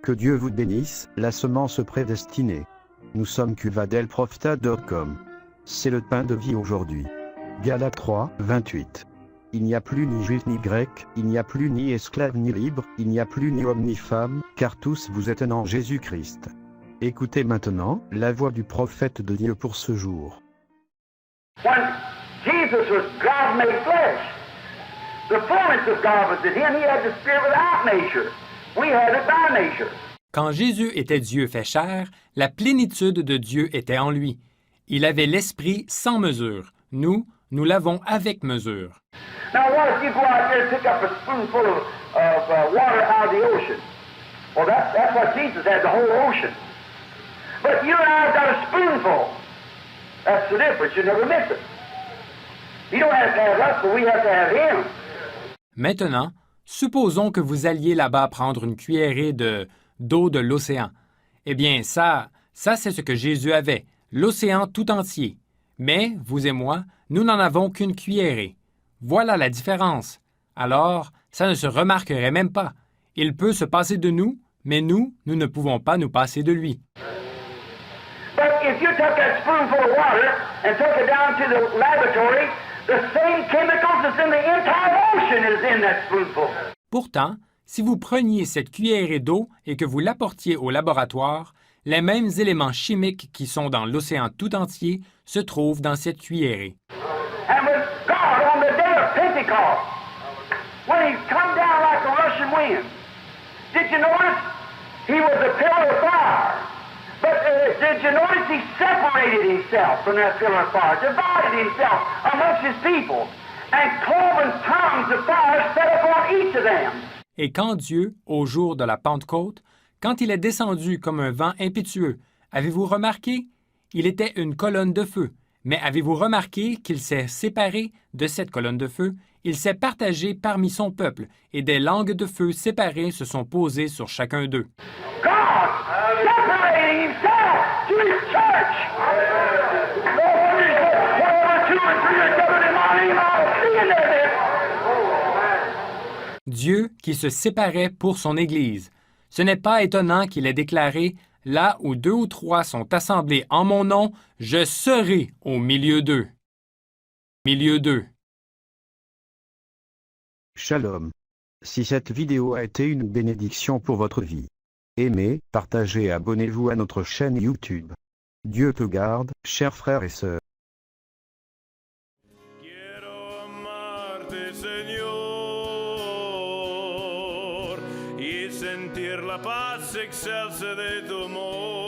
Que Dieu vous bénisse, la semence prédestinée. Nous sommes cuvadelprofta.com. C'est le pain de vie aujourd'hui. Galates 3, 28. Il n'y a plus ni juif ni grec, il n'y a plus ni esclave ni libre, il n'y a plus ni homme ni femme, car tous vous êtes un en Jésus-Christ. Écoutez maintenant la voix du prophète de Dieu pour ce jour. When Jesus was God made flesh, the fullness of God was in him. He had the Spirit without measure. We had it by measure. Quand Jésus était Dieu fait chair, la plénitude de Dieu était en lui. Il avait l'Esprit sans mesure. Nous l'avons avec mesure. Now, what if you go out there and pick up a spoonful of water out of the ocean? Well, that's what Jesus had, the whole ocean. But you and I have got a spoonful. That's the difference. You never miss it. You don't have to have us, but we have to have him. Maintenant, supposons que vous alliez là-bas prendre une cuillerée d'eau de l'océan. Eh bien, ça c'est ce que Jésus avait, l'océan tout entier. Mais, vous et moi, nous n'en avons qu'une cuillerée. Voilà la différence. Alors, ça ne se remarquerait même pas. Il peut se passer de nous, mais nous ne pouvons pas nous passer de lui. But if you took that spoonful of water and took it down to the laboratory, the same chemicals that's in the entire ocean is in that spoonful. Pourtant, si vous preniez cette cuillerée d'eau et que vous l'apportiez au laboratoire, les mêmes éléments chimiques qui sont dans l'océan tout entier se trouvent dans cette cuillerée. And with God on the day of Pentecost, when he come down like a rushing wind, did you notice he was a pillar of fire? But did you notice he separated himself from that pillar of fire, divided himself amongst his people, and cloven tongues of fire set upon each of them? Et quand Dieu, au jour de la Pentecôte, quand il est descendu comme un vent impétueux, avez-vous remarqué? Il était une colonne de feu. Mais avez-vous remarqué qu'il s'est séparé de cette colonne de feu? Il s'est partagé parmi son peuple, et des langues de feu séparées se sont posées sur chacun d'eux. God separating himself to his church. No wonder he said, wherever two or three are gathered in my name, I'll be in their midst. Dieu qui se séparait pour son Église. Ce n'est pas étonnant qu'il ait déclaré « Là où 2 ou 3 sont assemblés en mon nom, je serai au milieu d'eux. » Milieu d'eux. Shalom. Si cette vidéo a été une bénédiction pour votre vie, aimez, partagez et abonnez-vous à notre chaîne YouTube. Dieu te garde, chers frères et sœurs. Quiero amarte, Señor, y sentir la paz excelsa de tu amor.